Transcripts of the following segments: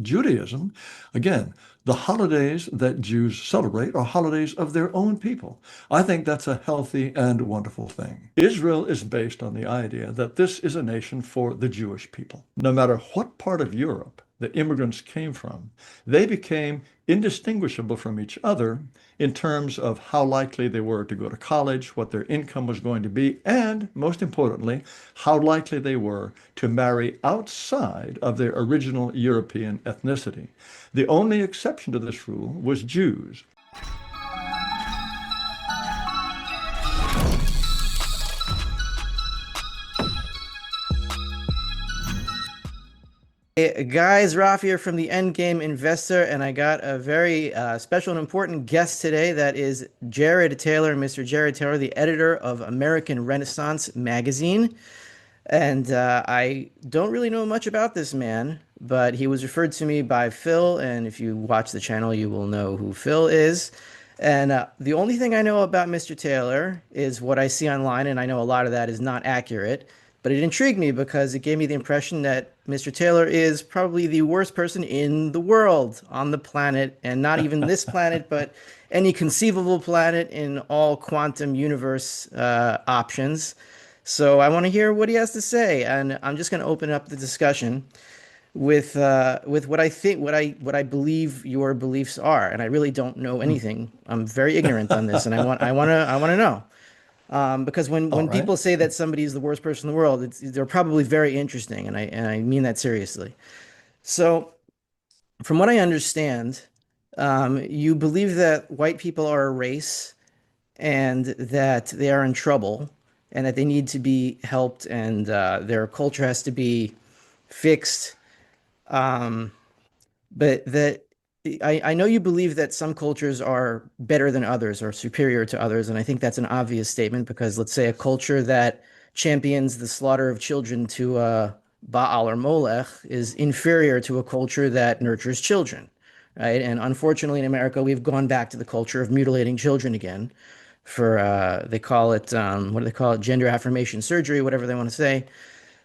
Judaism, again, the holidays that Jews celebrate are holidays of their own people. I think that's a healthy and wonderful thing. Israel is based on the idea that this is a nation for the Jewish people. No matter what part of Europe the immigrants came from, they became indistinguishable from each other in terms of how likely they were to go to college, what their income was going to be, and most importantly, how likely they were to marry outside of their original European ethnicity. The only exception to this rule was Jews. Hey, guys, Raf here from the Endgame Investor, and I got a very special and important guest today. That is Jared Taylor, Mr. Jared Taylor, the editor of American Renaissance magazine. And I don't really know much about this man, but he was referred to me by Phil, and if you watch the channel, you will know who Phil is. And the only thing I know about Mr. Taylor is what I see online, and I know a lot of that is not accurate. But it intrigued me because it gave me the impression that Mr. Taylor is probably the worst person in the world, on the planet, and not even this planet, but any conceivable planet in all quantum universe options. So I want to hear what he has to say, and I'm just going to open up the discussion with what I think, what I believe your beliefs are, and I really don't know anything. I'm very ignorant on this, and I want to know. Because All when right. people say that somebody is the worst person in the world, they're probably very interesting, and I mean that seriously. So, from what I understand, you believe that white people are a race and that they are in trouble and that they need to be helped and their culture has to be fixed. Um, but that I know you believe that some cultures are better than others or superior to others, and I think that's an obvious statement because let's say a culture that champions the slaughter of children to Baal or Molech is inferior to a culture that nurtures children, right? And unfortunately, in America, we've gone back to the culture of mutilating children again for they call it what do they call it? Gender affirmation surgery, whatever they want to say.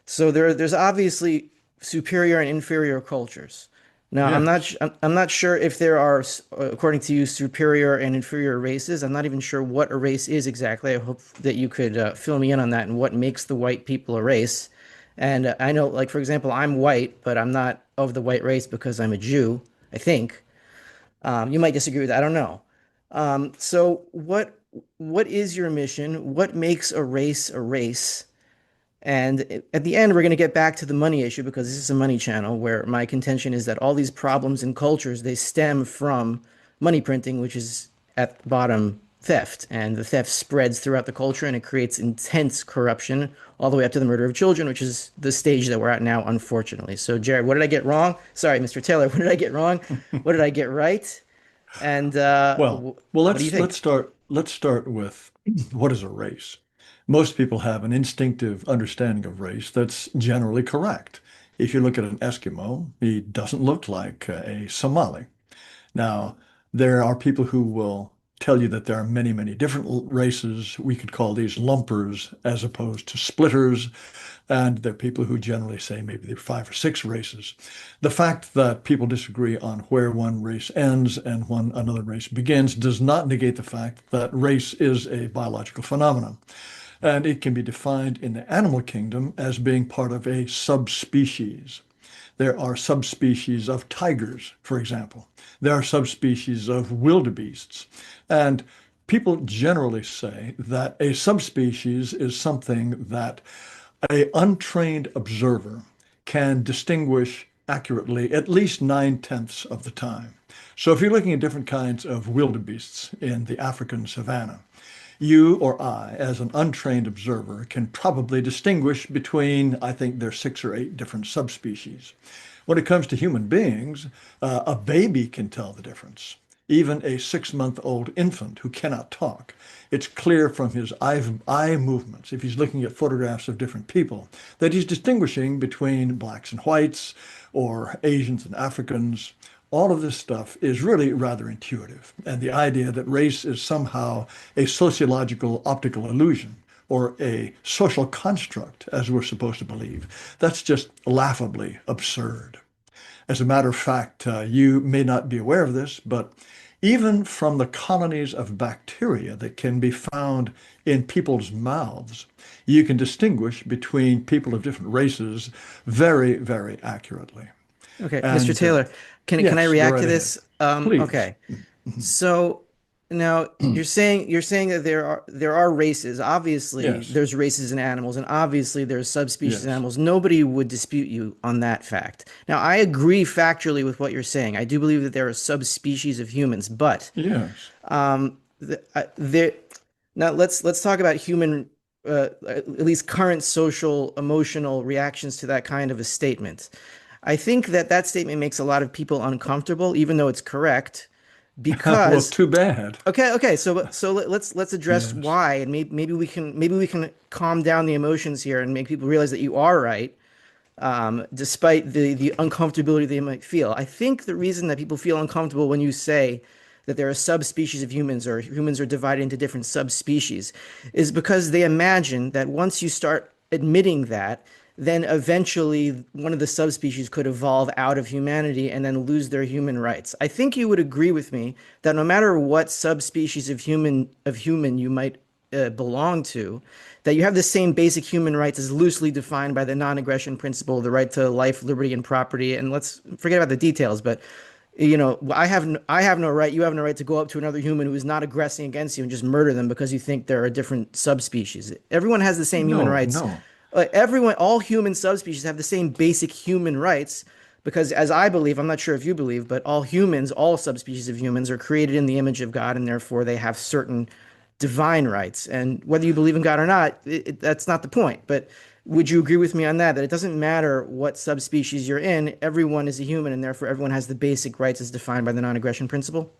So there's obviously superior and inferior cultures. Now, Yes. I'm not sure if there are, according to you, superior and inferior races. I'm not even sure what a race is exactly. I hope that you could fill me in on that and what makes the white people a race. And I know, like for example, I'm white, but I'm not of the white race because I'm a Jew, I think. You might disagree with that. I don't know. So what is your mission? What makes a race a race? And at the end, we're going to get back to the money issue because this is a money channel where my contention is that all these problems in cultures, they stem from money printing, which is at the bottom theft. And the theft spreads throughout the culture and it creates intense corruption all the way up to the murder of children, which is the stage that we're at now, unfortunately. So, Jared, what did I get wrong? Sorry, Mr. Taylor, what did I get wrong? What did I get right? And Well, what do you think? let's start with what is a race? Most people have an instinctive understanding of race that's generally correct. If you look at an Eskimo, he doesn't look like a Somali. Now, there are people who will tell you that there are many, many different races. We could call these lumpers as opposed to splitters. And there are people who generally say maybe there are five or six races. The fact that people disagree on where one race ends and when another race begins does not negate the fact that race is a biological phenomenon. And it can be defined in the animal kingdom as being part of a subspecies. There are subspecies of tigers, for example. There are subspecies of wildebeests. And people generally say that a subspecies is something that an untrained observer can distinguish accurately at least 9/10 of the time. So if you're looking at different kinds of wildebeests in the African savanna, you or I, as an untrained observer, can probably distinguish between, I think there's six or eight different subspecies. When it comes to human beings, a baby can tell the difference. Even a 6-month-old infant who cannot talk. It's clear from his eye movements, if he's looking at photographs of different people, that he's distinguishing between blacks and whites or Asians and Africans. All of this stuff is really rather intuitive. And the idea that race is somehow a sociological optical illusion or a social construct, as we're supposed to believe, that's just laughably absurd. As a matter of fact, you may not be aware of this, but even from the colonies of bacteria that can be found in people's mouths, you can distinguish between people of different races very, very accurately. Okay, Mr. And Taylor, can I yes, go react right to ahead. this? Please. Okay. So now you're saying that there are races. Obviously, Yes, there's races in animals, and obviously there's subspecies in yes, animals. Nobody would dispute you on that fact. Now, I agree factually with what you're saying. I do believe that there are subspecies of humans, but yes. there. Now let's talk about human, at least current social emotional reactions to that kind of a statement. I think that that statement makes a lot of people uncomfortable, even though it's correct, Well, because too bad. okay, let's address Yes. why, and maybe we can calm down the emotions here and make people realize that you are right, despite the uncomfortability they might feel. I think the reason that people feel uncomfortable when you say that there are subspecies of humans or humans are divided into different subspecies is because they imagine that once you start admitting that, then eventually one of the subspecies could evolve out of humanity and then lose their human rights. I think you would agree with me that no matter what subspecies of human you might belong to, that you have the same basic human rights as loosely defined by the non-aggression principle, the right to life, liberty, and property. And let's forget about the details, but I have no right, you have no right to go up to another human who is not aggressing against you and just murder them because you think they're a different subspecies. Everyone has the same human No, rights. no. All human subspecies have the same basic human rights because, as I believe, I'm not sure if you believe, but all humans, all subspecies of humans, are created in the image of God, and therefore they have certain divine rights. And whether you believe in God or not, that's not the point. But would you agree with me on that? That it doesn't matter what subspecies you're in, everyone is a human, and therefore everyone has the basic rights as defined by the non-aggression principle?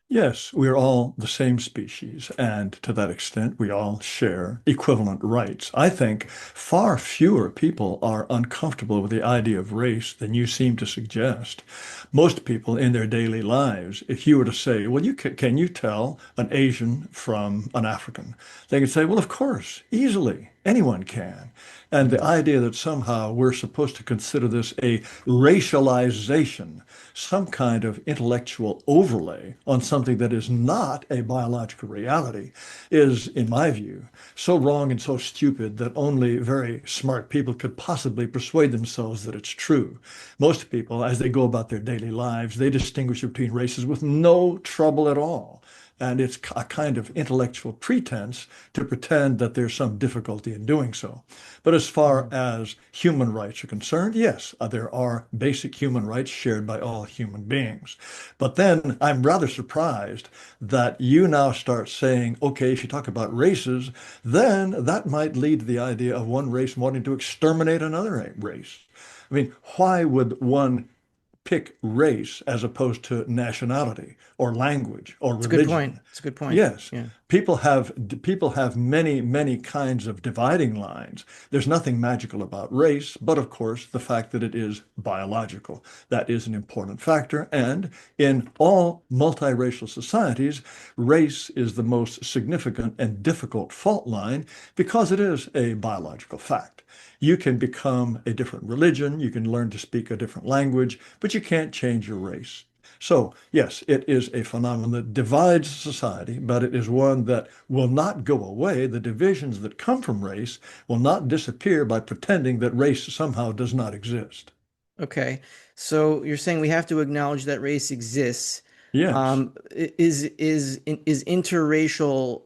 Yes, we're all the same species, and to that extent, we all share equivalent rights. I think far fewer people are uncomfortable with the idea of race than you seem to suggest. Most people in their daily lives, if you were to say, well, can you tell an Asian from an African? They can say, well, of course, easily. Anyone can. And the Mhm. idea that somehow we're supposed to consider this a racialization, some kind of intellectual overlay on something that is not a biological reality, is, in my view, so wrong and so stupid that only very smart people could possibly persuade themselves that it's true. Most people, as they go about their daily lives, they distinguish between races with no trouble at all. And it's a kind of intellectual pretense to pretend that there's some difficulty in doing so. But as far Mhm. as human rights are concerned, yes, there are basic human rights shared by all human beings. But then I'm rather surprised that you now start saying, okay, if you talk about races, then that might lead to the idea of one race wanting to exterminate another race. I mean, why would one pick race as opposed to nationality or language or It's a good point. religion? It's a good point. Yes, Yeah. people have many, many kinds of dividing lines. There's nothing magical about race, but of course, the fact that it is biological. That is an important factor. And in all multiracial societies, race is the most significant and difficult fault line because it is a biological fact. You can become a different religion, you can learn to speak a different language, but you can't change your race. So, yes, it is a phenomenon that divides society, but it is one that will not go away. The divisions that come from race will not disappear by pretending that race somehow does not exist. Okay. So you're saying we have to acknowledge that race exists. Yes. Is interracial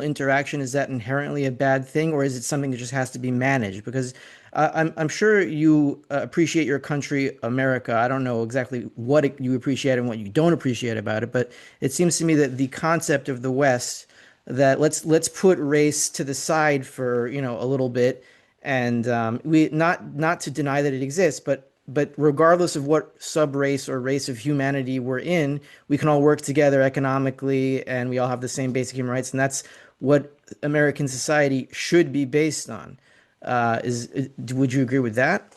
interaction, is that inherently a bad thing, or is it something that just has to be managed? Because I'm sure you appreciate your country, America. I don't know exactly what you appreciate and what you don't appreciate about it, but it seems to me that the concept of the West, that let's put race to the side for, a little bit, and we not to deny that it exists, but regardless of what sub race or race of humanity we're in, we can all work together economically, and we all have the same basic human rights, and that's what American society should be based on. Would you agree with that?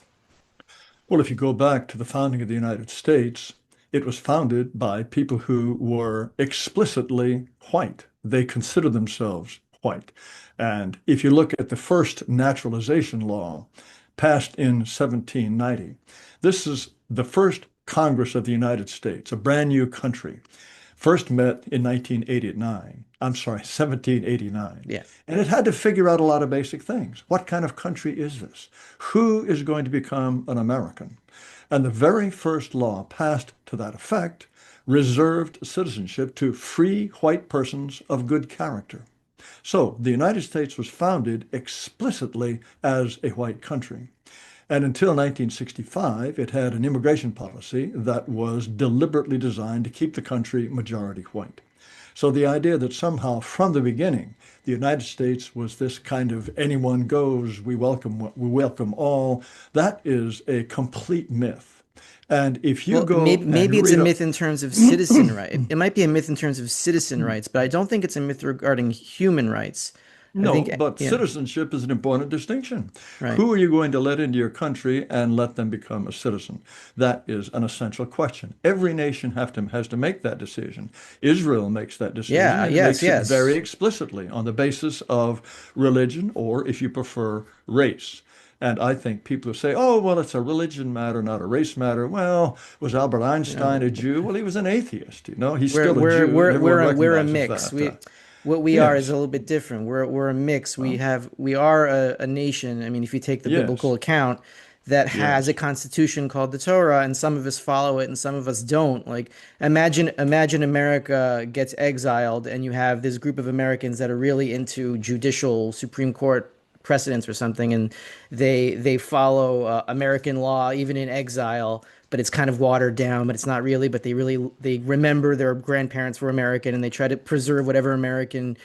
Well, if you go back to the founding of the United States, it was founded by people who were explicitly white. They consider themselves white. And if you look at the first naturalization law, passed in 1790. This is the first Congress of the United States, a brand new country. First met in 1989. I'm sorry, 1789. Yeah. And it had to figure out a lot of basic things. What kind of country is this? Who is going to become an American? And the very first law passed to that effect reserved citizenship to free white persons of good character. So the United States was founded explicitly as a white country. And until 1965, it had an immigration policy that was deliberately designed to keep the country majority white. So the idea that somehow from the beginning, the United States was this kind of anyone goes, we welcome all, that is a complete myth. And if you Well, maybe go and maybe it's a read myth in terms of citizen right. It might be a myth in terms of citizen rights, but I don't think it's a myth regarding human rights. I No, think, but yeah, citizenship is an important distinction. right. Who are you going to let into your country and let them become a citizen? That is an essential question. Every nation has to make that decision. Israel makes that decision, Yeah, and it yes, makes it very yes. explicitly on the basis of religion or, if you prefer, race. And I think people who say, oh, well, it's a religion matter, not a race matter. Well, was Albert You Einstein know, a Jew? Well, he was an atheist. He's we're still a we're Jew, and we're everyone we're a recognizes mix. that. We what we are is a Yes. little bit different. We're a mix. Well, We are a nation. I mean, if you take the biblical yes. account, that has a Yes. constitution called the Torah, and some of us follow it and some of us don't. Like imagine America gets exiled, and you have this group of Americans that are really into judicial Supreme Court precedents or something, and they follow American law even in exile, but it's kind of watered down, but it's not really. But they remember their grandparents were American, and they try to preserve whatever American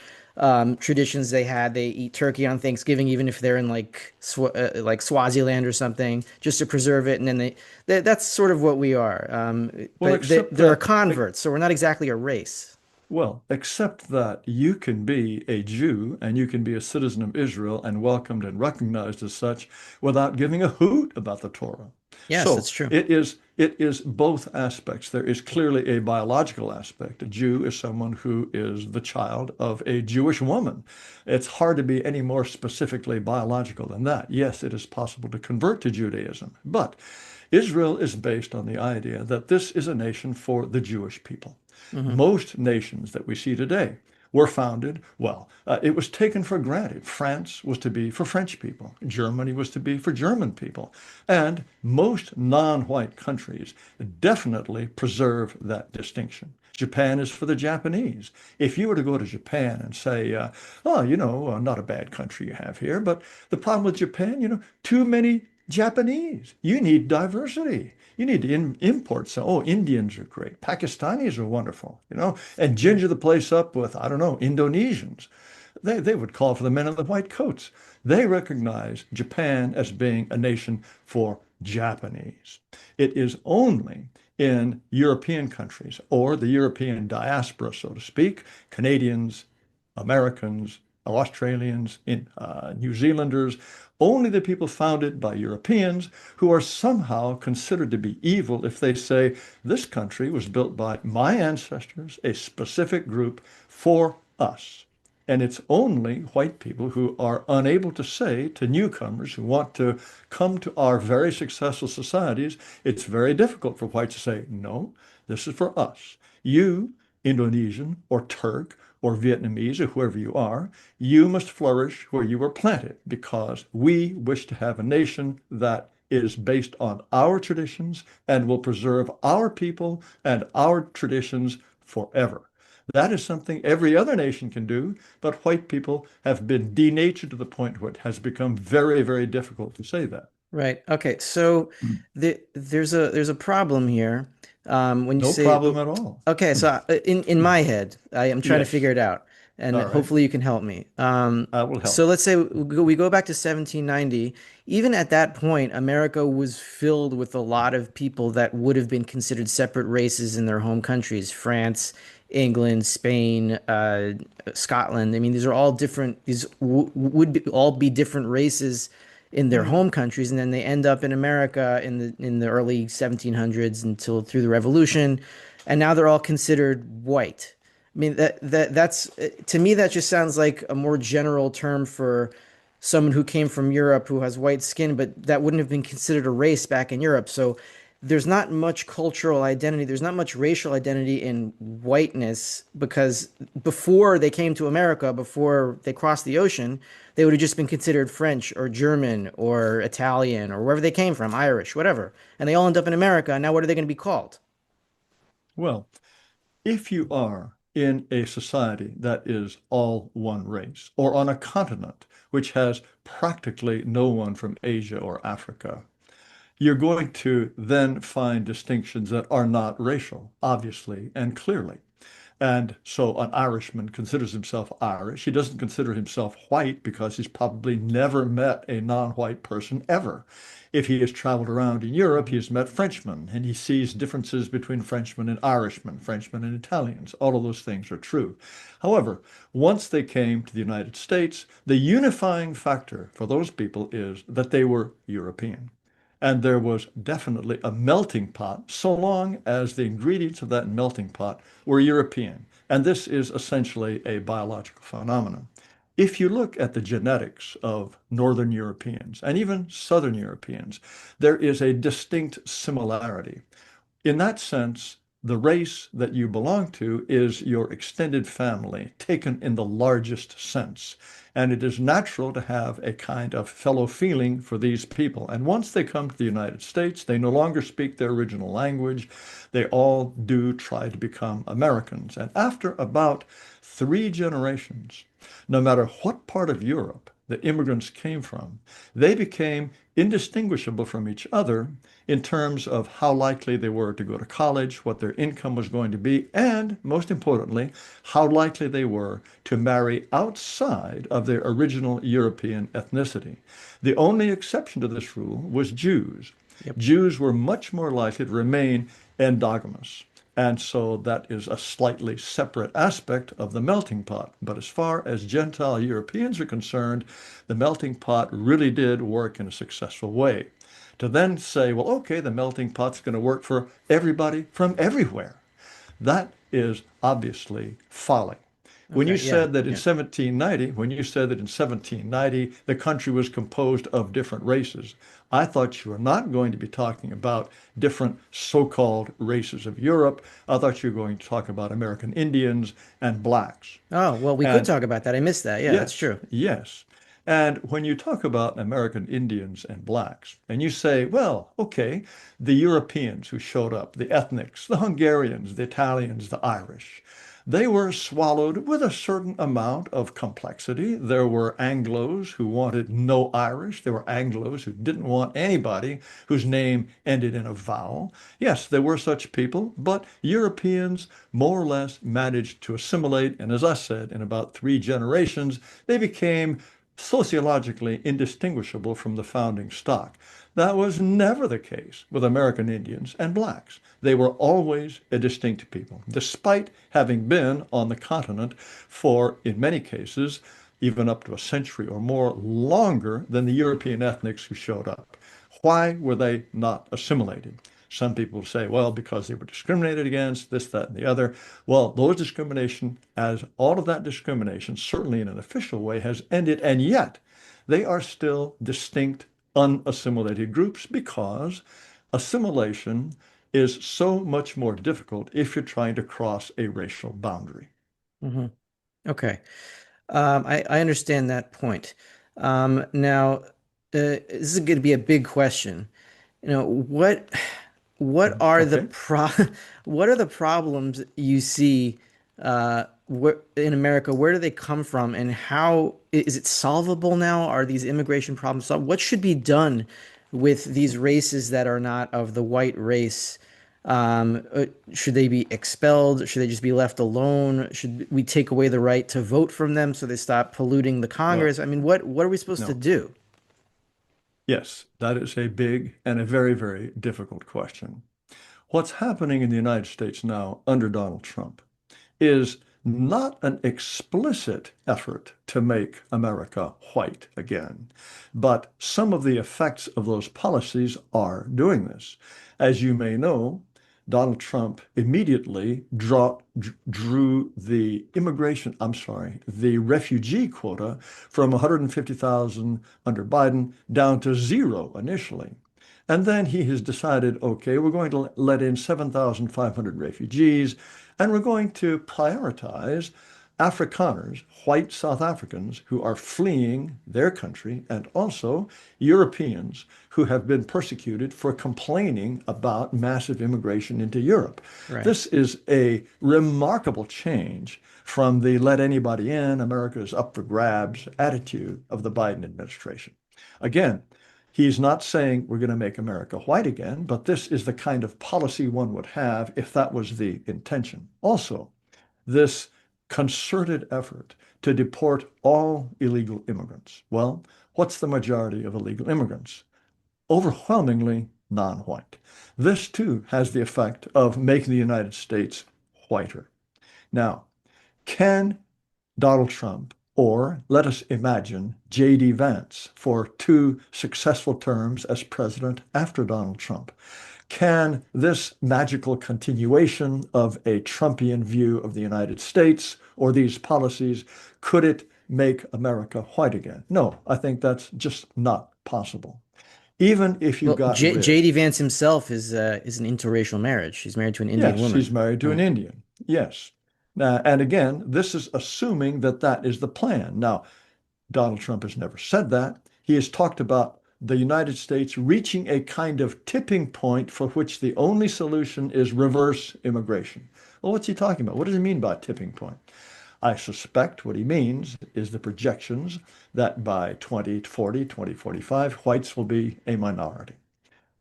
traditions they had. They eat turkey on Thanksgiving, even if they're in like Swaziland or something, just to preserve it. And then that's sort of what we are. Well, There are converts, so we're not exactly a race. except that you can be a Jew and you can be a citizen of Israel and welcomed and recognized as such without giving a hoot about the Torah. Yes, So that's true. it is both aspects. There is clearly a biological aspect. A Jew is someone who is the child of a Jewish woman. It's hard to be any more specifically biological than that. Yes, it is possible to convert to Judaism, but Israel is based on the idea that this is a nation for the Jewish people. Hmm. Most nations that we see today were founded, it was taken for granted. France was to be for French people. Germany was to be for German people. And most non-white countries definitely preserve that distinction. Japan is for the Japanese. If you were to go to Japan and say, not a bad country you have here, but the problem with Japan, too many Japanese. You need diversity. You need to import some. Oh, Indians are great. Pakistanis are wonderful, and ginger the place up with, I don't know, Indonesians. They would call for the men in the white coats. They recognize Japan as being a nation for Japanese. It is only in European countries or the European diaspora, so to speak, Canadians, Americans, Australians, New Zealanders, only the people founded by Europeans who are somehow considered to be evil if they say, this country was built by my ancestors, a specific group, for us. And it's only white people who are unable to say to newcomers who want to come to our very successful societies, it's very difficult for whites to say, no, this is for us. You, Indonesian or Turk or Vietnamese or whoever you are, you must flourish where you were planted because we wish to have a nation that is based on our traditions and will preserve our people and our traditions forever. That is something every other nation can do, but white people have been denatured to the point where it has become very, very difficult to say that. Right. Okay. So there's a problem here. When you No say, problem at all. okay, so in my head, I am trying to figure Yes. it out, and All right. hopefully you can help me. I will So help. let's say we go back to 1790. Even at that point, America was filled with a lot of people that would have been considered separate races in their home countries, France, England, Spain, Scotland. I mean, these are all different. These would all be different races in their Mm. home countries, and then they end up in America in the early 1700s until through the Revolution, and now they're all considered white. I mean that's to me that just sounds like a more general term for someone who came from Europe who has white skin, but that wouldn't have been considered a race back in Europe. So there's not much cultural identity, there's not much racial identity in whiteness because before they came to America, before they crossed the ocean, they would have just been considered French or German or Italian or wherever they came from, Irish, whatever. And they all end up in America. And now what are they going to be called? Well, if you are in a society that is all one race, or on a continent which has practically no one from Asia or Africa, you're going to then find distinctions that are not racial, obviously and clearly. And so an Irishman considers himself Irish. He doesn't consider himself white because he's probably never met a non-white person ever. If he has traveled around in Europe, he Mhm. has met Frenchmen and he sees differences between Frenchmen and Irishmen, Frenchmen and Italians. All of those things are true. However, once they came to the United States, the unifying factor for those people is that they were European. And there was definitely a melting pot so long as the ingredients of that melting pot were European. And this is essentially a biological phenomenon. If you look at the genetics of Northern Europeans and even Southern Europeans, there is a distinct similarity. In that sense, the race that you belong to is your extended family, taken in the largest sense. And it is natural to have a kind of fellow feeling for these people. And once they come to the United States, they no longer speak their original language. They all do try to become Americans. And after about 3 generations, no matter what part of Europe the immigrants came from, they became indistinguishable from each other in terms of how likely they were to go to college, what their income was going to be, and most importantly, how likely they were to marry outside of their original European ethnicity. The only exception to this rule was Jews. Yep. Jews were much more likely to remain endogamous. And so that is a slightly separate aspect of the melting pot. But as far as Gentile Europeans are concerned, the melting pot really did work in a successful way. To then say, well, okay, the melting pot's going to work for everybody from everywhere. That is obviously folly. When you Okay. Yeah. said that in Yeah. 1790, when you said that in 1790 the country was composed of different races, I thought you were not going to be talking about different so-called races of Europe. I thought you were going to talk about American Indians and blacks. Oh, well, we could And talk about that. I missed that. Yeah, that's yes, true. yes. And when you talk about American Indians and blacks, and you say, well, okay, the Europeans who showed up, the ethnics, the Hungarians, the Italians, the Irish, they were swallowed with a certain amount of complexity. There were Anglos who wanted no Irish. There were Anglos who didn't want anybody whose name ended in a vowel. Yes, there were such people, but Europeans more or less managed to assimilate. And as I said, in about 3 generations, they became sociologically indistinguishable from the founding stock. That was never the case with American Indians and blacks. They were always a distinct people, despite having been on the continent for, in many cases, even up to a century or more longer than the European ethnics who showed up. Why were they not assimilated? Some people say, well, because they were discriminated against, this, that, and the other. Well, those discrimination, as all of that discrimination, certainly in an official way, has ended, and yet they are still distinct, unassimilated groups because assimilation is so much more difficult if you're trying to cross a racial boundary. Hmm. Okay. I understand that point. Now, this is going to be a big question. What are the Okay. what are the problems you see in America? Where do they come from, and how is it solvable now? Are these immigration problems solved? What should be done with these races that are not of the white race? Should they be expelled? Should they just be left alone? Should we take away the right to vote from them so they stop polluting the Well, Congress? I mean, what are we supposed to no. do? Yes, that is a big and a very, very difficult question. What's happening in the United States now under Donald Trump is not an explicit effort to make America white again, but some of the effects of those policies are doing this. As you may know, Donald Trump immediately drew the the refugee quota from 150,000 under Biden down to zero initially. And then he has decided, okay, we're going to let in 7,500 refugees, and we're going to prioritize Afrikaners, white South Africans who are fleeing their country, and also Europeans who have been persecuted for complaining about massive immigration into Europe. Right. This is a remarkable change from the let anybody in, America is up for grabs attitude of the Biden administration. Again, he's not saying we're going to make America white again, but this is the kind of policy one would have if that was the intention. Also, this concerted effort to deport all illegal immigrants. Well, what's the majority of illegal immigrants? Overwhelmingly non-white. This too has the effect of making the United States whiter. Now, can Donald Trump, or let us imagine J.D. Vance for two successful terms as president after Donald Trump, can this magical continuation of a Trumpian view of the United States or these policies, could it make America white again? No, I think that's just not possible. Even if you Well, got rid, J.D. Vance himself is an interracial marriage. He's married to an Indian yes, he's woman. married to an Right. Indian. Yes. And again, this is assuming that that is the plan. Now, Donald Trump has never said that. He has talked about the United States reaching a kind of tipping point for which the only solution is reverse immigration. Well, what's he talking about? What does he mean by tipping point? I suspect what he means is the projections that by 2040, 2045, whites will be a minority.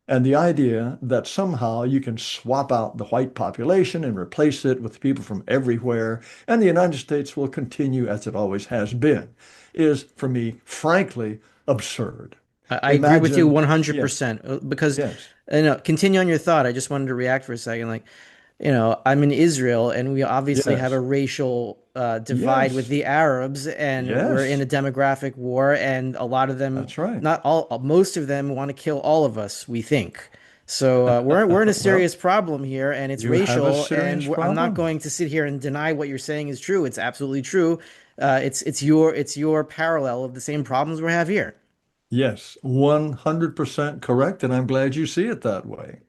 And the idea that somehow you can swap out the white population and replace it with people from everywhere, and the United States will continue as it always has been, is, for me, frankly, absurd. I agree with you Imagine, yes, 100% because, yes, continue on your thought. I just wanted to react for a second. Like, I'm in Israel and we obviously have a yes, racial divide with yes, the Arabs and we're in yes, a demographic war and a lot of them, that's right. not all, most of them want to kill all of us, we think. So we're in a Well, serious problem here and it's you have a racial serious and I'm not problem. going to sit here and deny what you're saying is true. It's absolutely true. It's your parallel of the same problems we have here. Yes, 100% correct, and I'm glad you see it that way.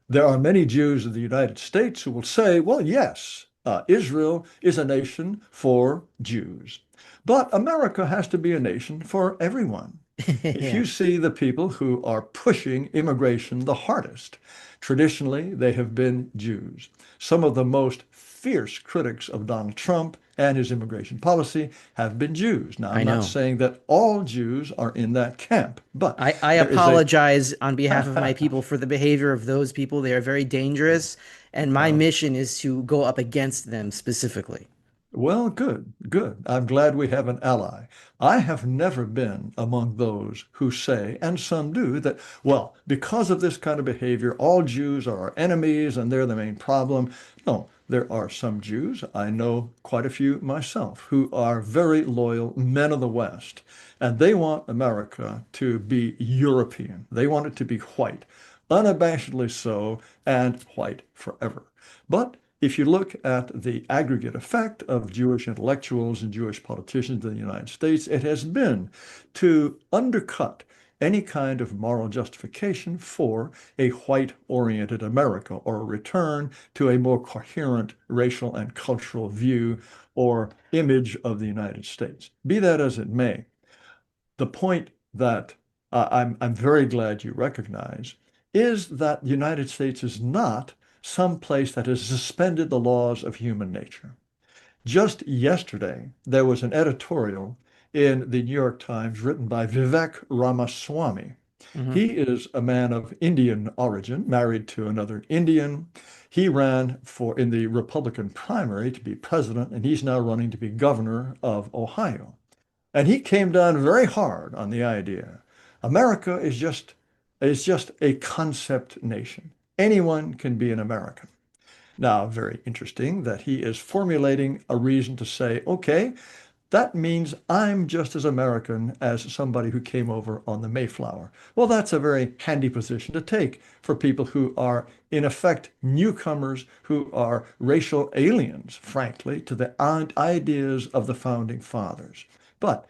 There are many Jews in the United States who will say, well, yes, Israel is a nation for Jews, but America has to be a nation for everyone. If Yeah, you see the people who are pushing immigration the hardest, traditionally they have been Jews. Some of the most fierce critics of Donald Trump and his immigration policy have been Jews. Now, I I'm not know. saying that all Jews are in that camp, but I there is a apologize on behalf of my people for the behavior of those people. They are very dangerous, and my well, mission is to go up against them specifically. Well, good, good. I'm glad we have an ally. I have never been among those who say, and some do, that, well, because of this kind of behavior, all Jews are our enemies and they're the main problem. No, there are some Jews, I know quite a few myself, who are very loyal men of the West, and they want America to be European. They want it to be white, unabashedly so, and white forever. But if you look at the aggregate effect of Jewish intellectuals and Jewish politicians in the United States, it has been to undercut any kind of moral justification for a white-oriented America or a return to a more coherent racial and cultural view or image of the United States. Be that as it may, the point that I'm very glad you recognize is that the United States is not some place that has suspended the laws of human nature. Just yesterday, there was an editorial in the New York Times written by Vivek Ramaswamy. Hmm. He is a man of Indian origin, married to another Indian. He ran for in the Republican primary to be president, and he's now running to be governor of Ohio. And he came down very hard on the idea. America is just a concept nation. Anyone can be an American. Now, very interesting that he is formulating a reason to say, okay, that means I'm just as American as somebody who came over on the Mayflower. Well, that's a very handy position to take for people who are, in effect, newcomers who are racial aliens, frankly, to the ideas of the founding fathers. But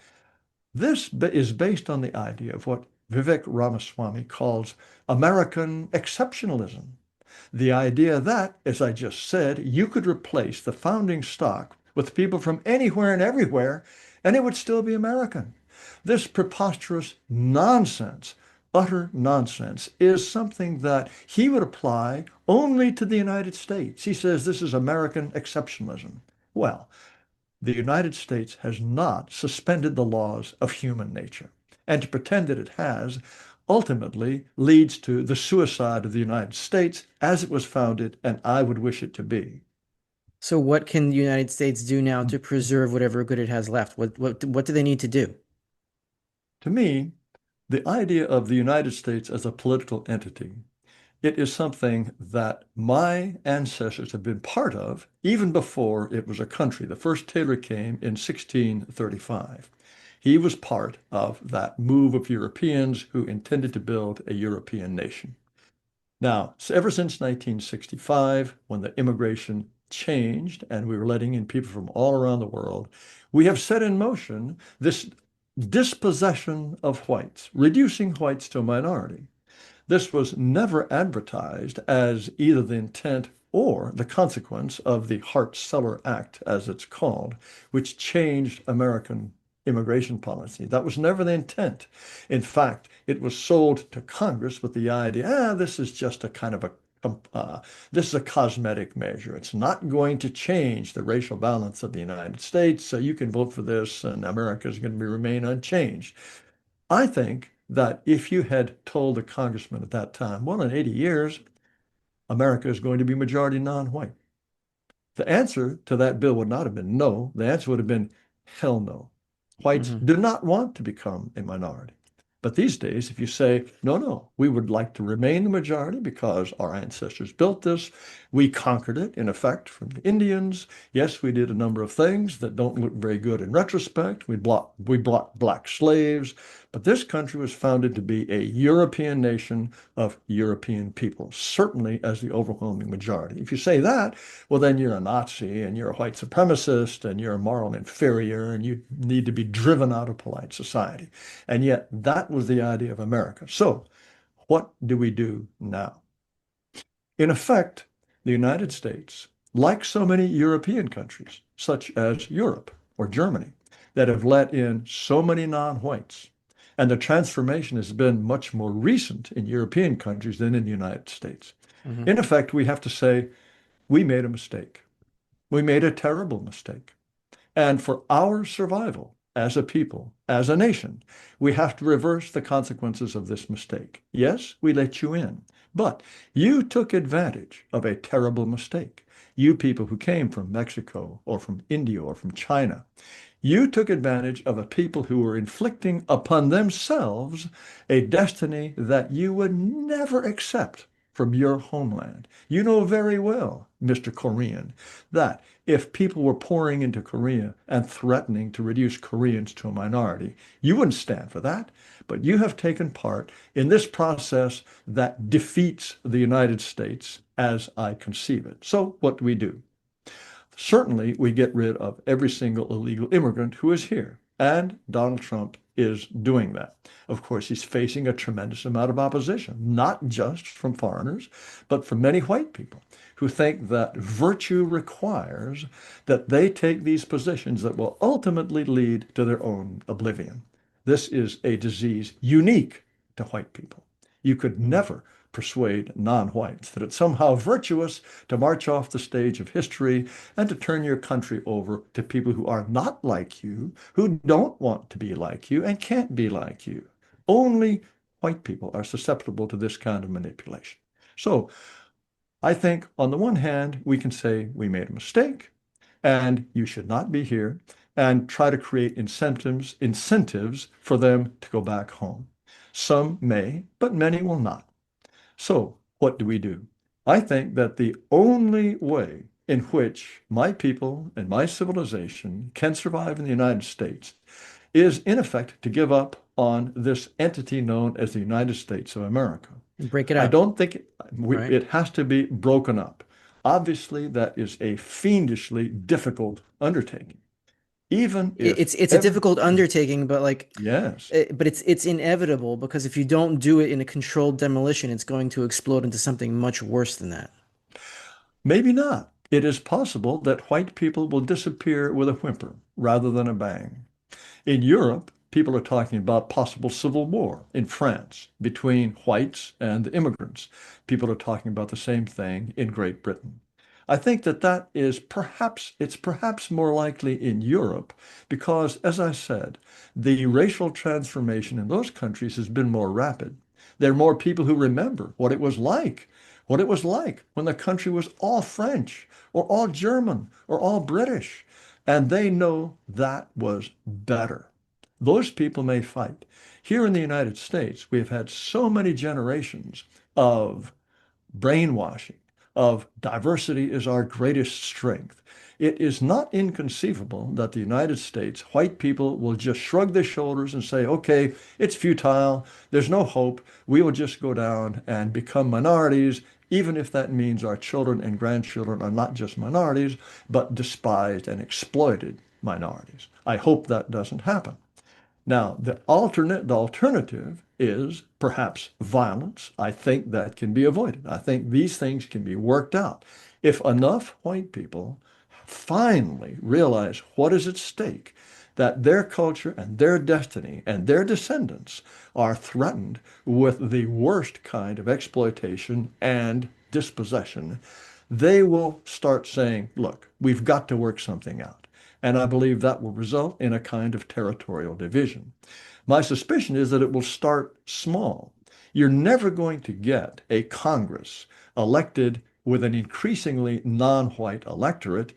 this is based on the idea of what Vivek Ramaswamy calls American exceptionalism. The idea that, as I just said, you could replace the founding stock with people from anywhere and everywhere, and it would still be American. This preposterous nonsense, utter nonsense, is something that he would apply only to the United States. He says this is American exceptionalism. Well, the United States has not suspended the laws of human nature. And to pretend that it has ultimately leads to the suicide of the United States as it was founded, and I would wish it to be. So what can the United States do now to preserve whatever good it has left? What do they need to do? To me, the idea of the United States as a political entity, it is something that my ancestors have been part of even before it was a country. The first Taylor came in 1635. He was part of that move of Europeans who intended to build a European nation. Now, ever since 1965, when the immigration changed and we were letting in people from all around the world, we have set in motion this dispossession of whites, reducing whites to a minority. This was never advertised as either the intent or the consequence of the Hart-Celler Act, as it's called, which changed American immigration policy. That was never the intent. In fact, it was sold to Congress with the idea, this is just a kind of a this is a cosmetic measure. It's not going to change the racial balance of the United States, so you can vote for this and America is going to remain unchanged. I think that if you had told a congressman at that time, well, in 80 years, America is going to be majority non-white, the answer to that bill would not have been no. The answer would have been hell no. Whites Hmm. do not want to become a minority. But these days, if you say, no, no, we would like to remain the majority because our ancestors built this, we conquered it, in effect, from the Indians. Yes, we did a number of things that don't look very good in retrospect. We brought black slaves, but this country was founded to be a European nation of European people, certainly as the overwhelming majority. If you say that, well, then you're a Nazi and you're a white supremacist and you're a moral inferior and you need to be driven out of polite society. And yet that was the idea of America. So what do we do now? In effect, the United States, like so many European countries, such as Europe or Germany, that have let in so many non-whites, and the transformation has been much more recent in European countries than in the United States. Hmm. In effect, we have to say, we made a mistake. We made a terrible mistake. And for our survival as a people, as a nation, we have to reverse the consequences of this mistake. Yes, we let you in, but you took advantage of a terrible mistake. You people who came from Mexico or from India or from China, you took advantage of a people who were inflicting upon themselves a destiny that you would never accept from your homeland. You know very well, Mr. Korean, that if people were pouring into Korea and threatening to reduce Koreans to a minority, you wouldn't stand for that. But you have taken part in this process that defeats the United States as I conceive it. So what do we do? Certainly, we get rid of every single illegal immigrant who is here. And Donald Trump is doing that. Of course, he's facing a tremendous amount of opposition, not just from foreigners, but from many white people who think that virtue requires that they take these positions that will ultimately lead to their own oblivion. This is a disease unique to white people. You could never persuade non-whites that it's somehow virtuous to march off the stage of history and to turn your country over to people who are not like you, who don't want to be like you and can't be like you. Only white people are susceptible to this kind of manipulation. So I think on the one hand, we can say we made a mistake and you should not be here and try to create incentives for them to go back home. Some may, but many will not. So what do we do? I think that the only way in which my people and my civilization can survive in the United States is, in effect, to give up on this entity known as the United States of America. Break it I up, don't think right? it has to be broken up. Obviously, that is a fiendishly difficult undertaking. Even if It's a every, difficult undertaking, but yes, but it's inevitable because if you don't do it in a controlled demolition, it's going to explode into something much worse than that. maybe not. It is possible that white people will disappear with a whimper rather than a bang. In Europe, people are talking about possible civil war in France between whites and immigrants. People are talking about the same thing in Great Britain. I think that it's perhaps more likely in Europe because, as I said, the racial transformation in those countries has been more rapid. There are more people who remember what it was like when the country was all French or all German or all British, and they know that was better. Those people may fight. Here in the United States, we've had so many generations of brainwashing, of diversity is our greatest strength. It is not inconceivable that the United States, white people will just shrug their shoulders and say, okay, it's futile, there's no hope, we will just go down and become minorities, even if that means our children and grandchildren are not just minorities, but despised and exploited minorities. I hope that doesn't happen. Now, the alternative is perhaps violence. I think that can be avoided. I think these things can be worked out. If enough white people finally realize what is at stake, that their culture and their destiny and their descendants are threatened with the worst kind of exploitation and dispossession, they will start saying, look, we've got to work something out. And I believe that will result in a kind of territorial division. My suspicion is that it will start small. You're never going to get a Congress elected with an increasingly non-white electorate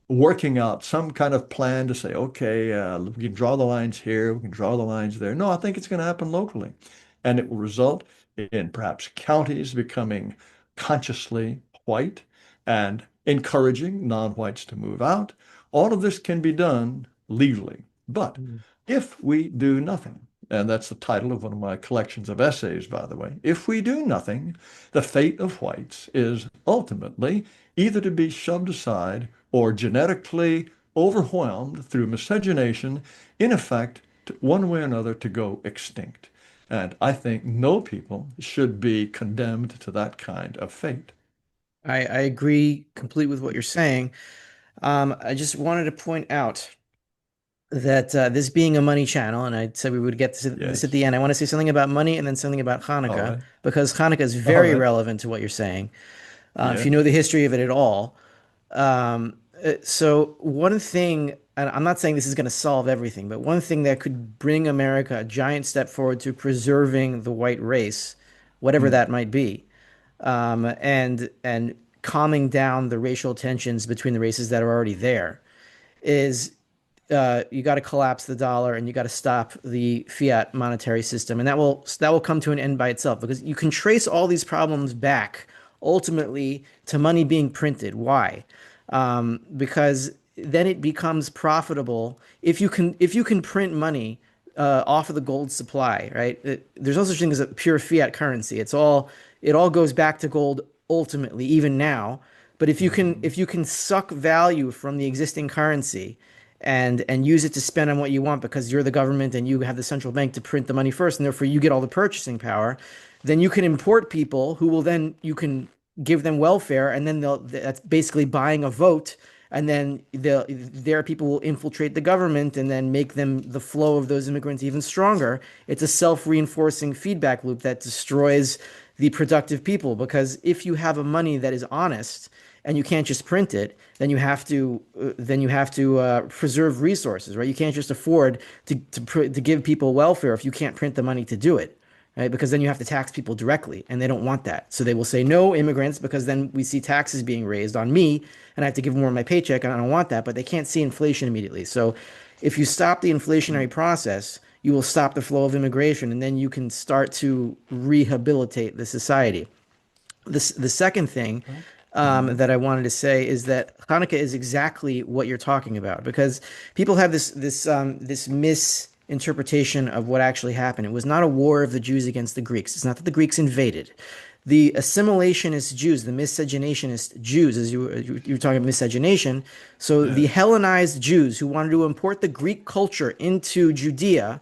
working out some kind of plan to say, okay, we can draw the lines here, we can draw the lines there. No, I think it's going to happen locally. And it will result in perhaps counties becoming consciously white and encouraging non-whites to move out. All of this can be done legally. But Mm. if we do nothing, and that's the title of one of my collections of essays, by the way, if we do nothing, the fate of whites is ultimately either to be shoved aside or genetically overwhelmed through miscegenation, in effect, one way or another, to go extinct. And I think no people should be condemned to that kind of fate. I agree complete with what you're saying. I just wanted to point out that this being a money channel, and I said we would get to this at Yes. the end. I want to say something about money and then something about All Hanukkah right. because Hanukkah is All very right. relevant to what you're saying. If you know Yes. the history of it at all. So one thing, and I'm not saying this is going to solve everything, but one thing that could bring America a giant step forward to preserving the white race, whatever Hmm. that might be, and calming down the racial tensions between the races that are already there, is you got to collapse the dollar and you got to stop the fiat monetary system, and that will come to an end by itself because you can trace all these problems back ultimately to money being printed. Why? Because then it becomes profitable if you can print money off of the gold supply, right? There's no such thing as a pure fiat currency. It all goes back to gold ultimately, even now. But if you can Mhm. if you can suck value from the existing currency and use it to spend on what you want because you're the government and you have the central bank to print the money first and therefore you get all the purchasing power, then you can import people who will then you can give them welfare and then that's basically buying a vote and then their people will infiltrate the government and then make them the flow of those immigrants even stronger. It's a self-reinforcing feedback loop that destroys the productive people because if you have a money that is honest and you can't just print it, then you have to preserve resources, right? You can't just afford to give people welfare if you can't print the money to do it, right? Because then you have to tax people directly, and they don't want that. So they will say no immigrants because then we see taxes being raised on me, and I have to give more of my paycheck, and I don't want that. But they can't see inflation immediately. So if you stop the inflationary process, you will stop the flow of immigration, and then you can start to rehabilitate the society. The second thing Okay. Mhm. that I wanted to say is that Hanukkah is exactly what you're talking about because people have this misinterpretation of what actually happened. It was not a war of the Jews against the Greeks. It's not that the Greeks invaded. The assimilationist Jews, the miscegenationist Jews, as you were talking about miscegenation, so the Yes. Hellenized Jews who wanted to import the Greek culture into Judea,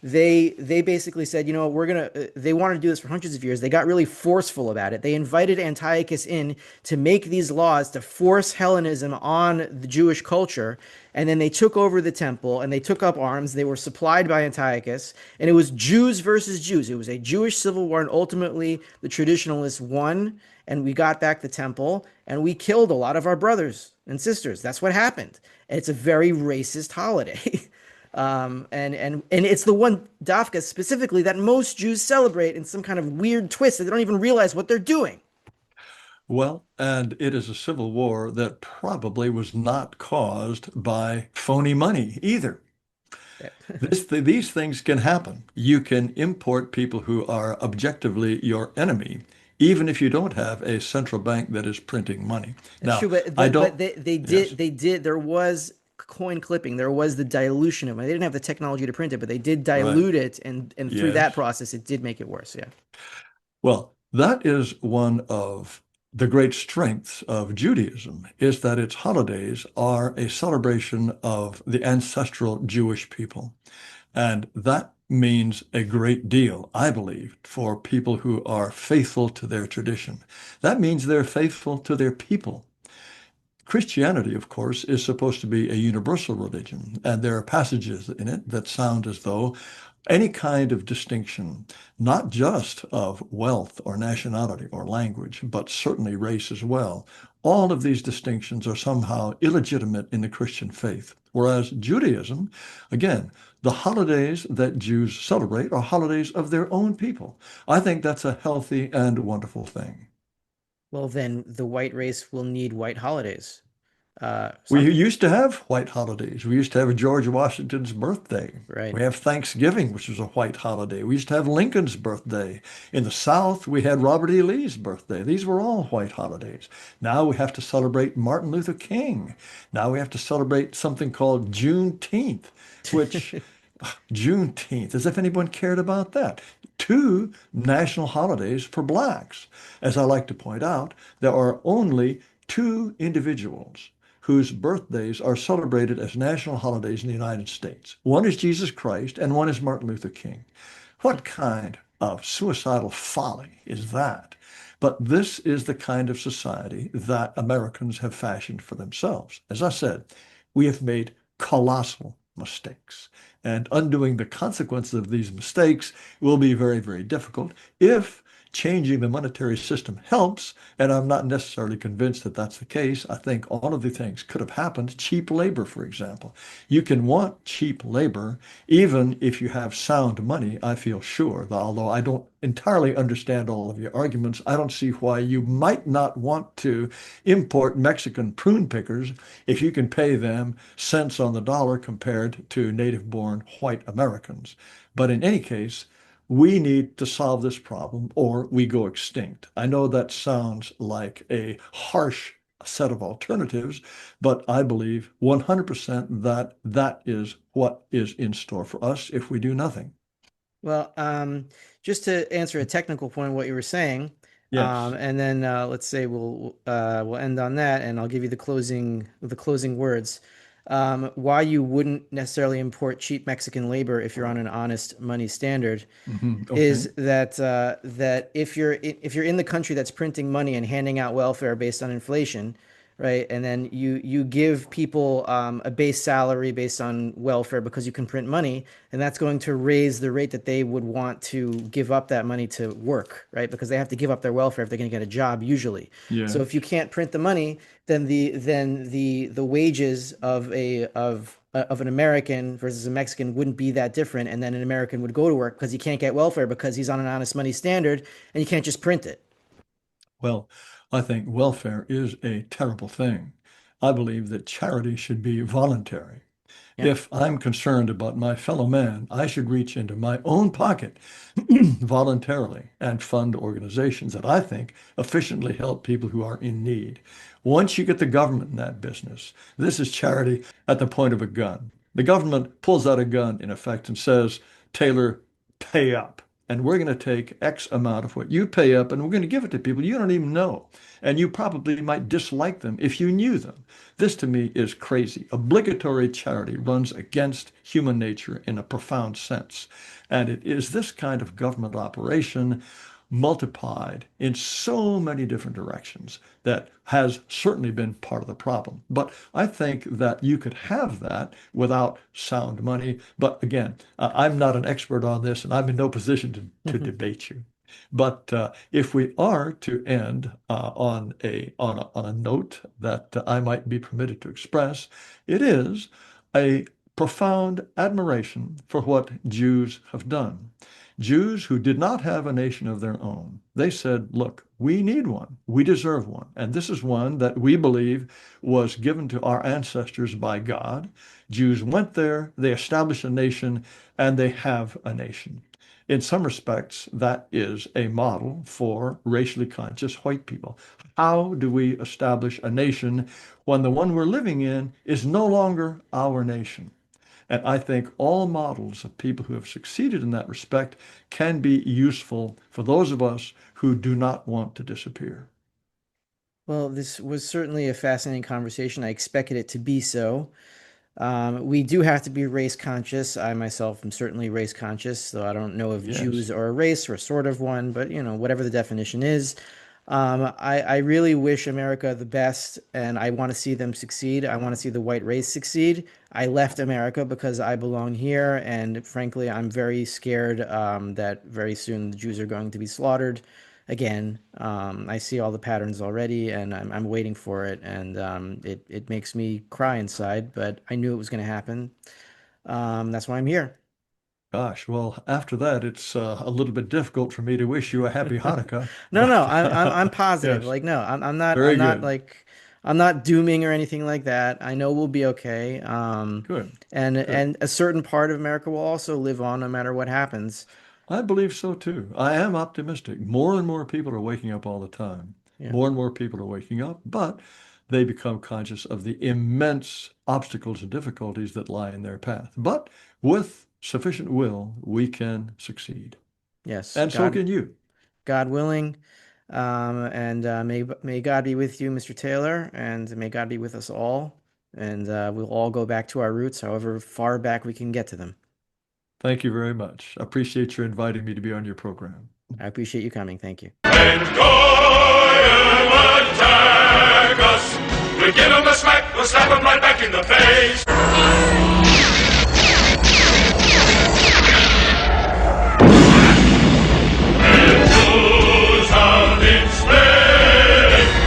they basically said, you know, we're gonna. They wanted to do this for hundreds of years. They got really forceful about it. They invited Antiochus in to make these laws to force Hellenism on the Jewish culture, and then they took over the temple and they took up arms. They were supplied by Antiochus, and it was Jews versus Jews. It was a Jewish civil war, and ultimately the traditionalists won, and we got back the temple, and we killed a lot of our brothers and sisters. That's what happened. And it's a very racist holiday. And it's the one Dafka specifically that most Jews celebrate in some kind of weird twist that they don't even realize what they're doing. Well, and it is a civil war that probably was not caused by phony money either. These things can happen. You can import people who are objectively your enemy, even if you don't have a central bank that is printing money. It's Now, true, but I but, don't, but they yes, did there was coin clipping, there was the dilution of money. They didn't have the technology to print it, but they did right, dilute it, and through that yes. process, it did make it worse. Yeah. Well, that is one of the great strengths of Judaism, is that its holidays are a celebration of the ancestral Jewish people. And that means a great deal, I believe, for people who are faithful to their tradition. That means they're faithful to their people. Christianity, of course, is supposed to be a universal religion, and there are passages in it that sound as though any kind of distinction, not just of wealth or nationality or language, but certainly race as well, all of these distinctions are somehow illegitimate in the Christian faith. Whereas Judaism, again, the holidays that Jews celebrate are holidays of their own people. I think that's a healthy and wonderful thing. Well, then the white race will need white holidays. We Something, used to have white holidays. We used to have George Washington's birthday. right? We have Thanksgiving, which is a white holiday. We used to have Lincoln's birthday. In the South, we had Robert E. Lee's birthday. These were all white holidays. Now we have to celebrate Martin Luther King. Now we have to celebrate something called Juneteenth, which Juneteenth, as if anyone cared about that. Two national holidays for blacks. As I like to point out, there are only two individuals whose birthdays are celebrated as national holidays in the United States. One is Jesus Christ and one is Martin Luther King. What kind of suicidal folly is that? But this is the kind of society that Americans have fashioned for themselves. As I said, we have made colossal mistakes. And undoing the consequences of these mistakes will be very, very difficult if changing the monetary system helps, and I'm not necessarily convinced that that's the case. I think all of the things could have happened. Cheap labor, for example. You can want cheap labor even if you have sound money, I feel sure. Although I don't entirely understand all of your arguments, I don't see why you might not want to import Mexican prune pickers if you can pay them cents on the dollar compared to native-born white Americans. But in any case, we need to solve this problem or we go extinct. I know that sounds like a harsh set of alternatives, but I believe 100% that that is what is in store for us if we do nothing. Well, just to answer a technical point of what you were saying, Yes. and then let's say we'll end on that, and I'll give you the closing words. Why you wouldn't necessarily import cheap Mexican labor if you're on an honest money standard Okay. is that if you're in the country that's printing money and handing out welfare based on inflation, right? And then you give people a base salary based on welfare because you can print money, and that's going to raise the rate that they would want to give up that money to work, right? Because they have to give up their welfare if they're going to get a job usually. So if you Yes. can't print the money, then the wages of an American versus a Mexican wouldn't be that different, and then an American would go to work because he can't get welfare because he's on an honest money standard, and you can't just print it. Well, I think welfare is a terrible thing. I believe that charity should be voluntary. Yeah. If I'm concerned about my fellow man, I should reach into my own pocket voluntarily and fund organizations that I think efficiently help people who are in need. Once you get the government in that business, this is charity at the point of a gun. The government pulls out a gun, in effect, and says, Taylor, pay up. And we're going to take X amount of what you pay up and we're going to give it to people you don't even know. And you probably might dislike them if you knew them. This to me is crazy. Obligatory charity runs against human nature in a profound sense. And it is this kind of government operation multiplied in so many different directions that has certainly been part of the problem. But I think that you could have that without sound money. But again, I'm not an expert on this and I'm in no position to debate you. But if we are to end on a note that I might be permitted to express, it is a profound admiration for what Jews have done. Jews who did not have a nation of their own. They said, look, we need one. We deserve one. And this is one that we believe was given to our ancestors by God. Jews went there, they established a nation, and they have a nation. In some respects, that is a model for racially conscious white people. How do we establish a nation when the one we're living in is no longer our nation? And I think all models of people who have succeeded in that respect can be useful for those of us who do not want to disappear. Well, this was certainly a fascinating conversation. I expected it to be so. We do have to be race conscious. I myself am certainly race conscious, so I don't know if Yes. Jews are a race or sort of one, but whatever the definition is. I really wish America the best, and I want to see them succeed. I want to see the white race succeed. I left America because I belong here, and frankly, I'm very scared that very soon the Jews are going to be slaughtered again. I see all the patterns already, and I'm waiting for it, and it makes me cry inside. But I knew it was going to happen. That's why I'm here. Gosh, well, after that, it's a little bit difficult for me to wish you a happy Hanukkah, No, no, but I'm positive. yes, Like, no, I'm very not good. like I'm not dooming or anything like that. I know we'll be okay. Good, good. And a certain part of America will also live on no matter what happens. I believe so too. I am optimistic. More and more people are waking up all the time. Yeah. More and more people are waking up, but they become conscious of the immense obstacles and difficulties that lie in their path. But with sufficient will, we can succeed. Yes, And so can you. God willing. And may God be with you, Mr. Taylor, and may God be with us all. And we'll all go back to our roots, however far back we can get to them. Thank you very much. I appreciate your inviting me to be on your program. I appreciate you coming. Thank you. And Goyle attack us. We give 'em a smack, we'll slap 'em right back in the face.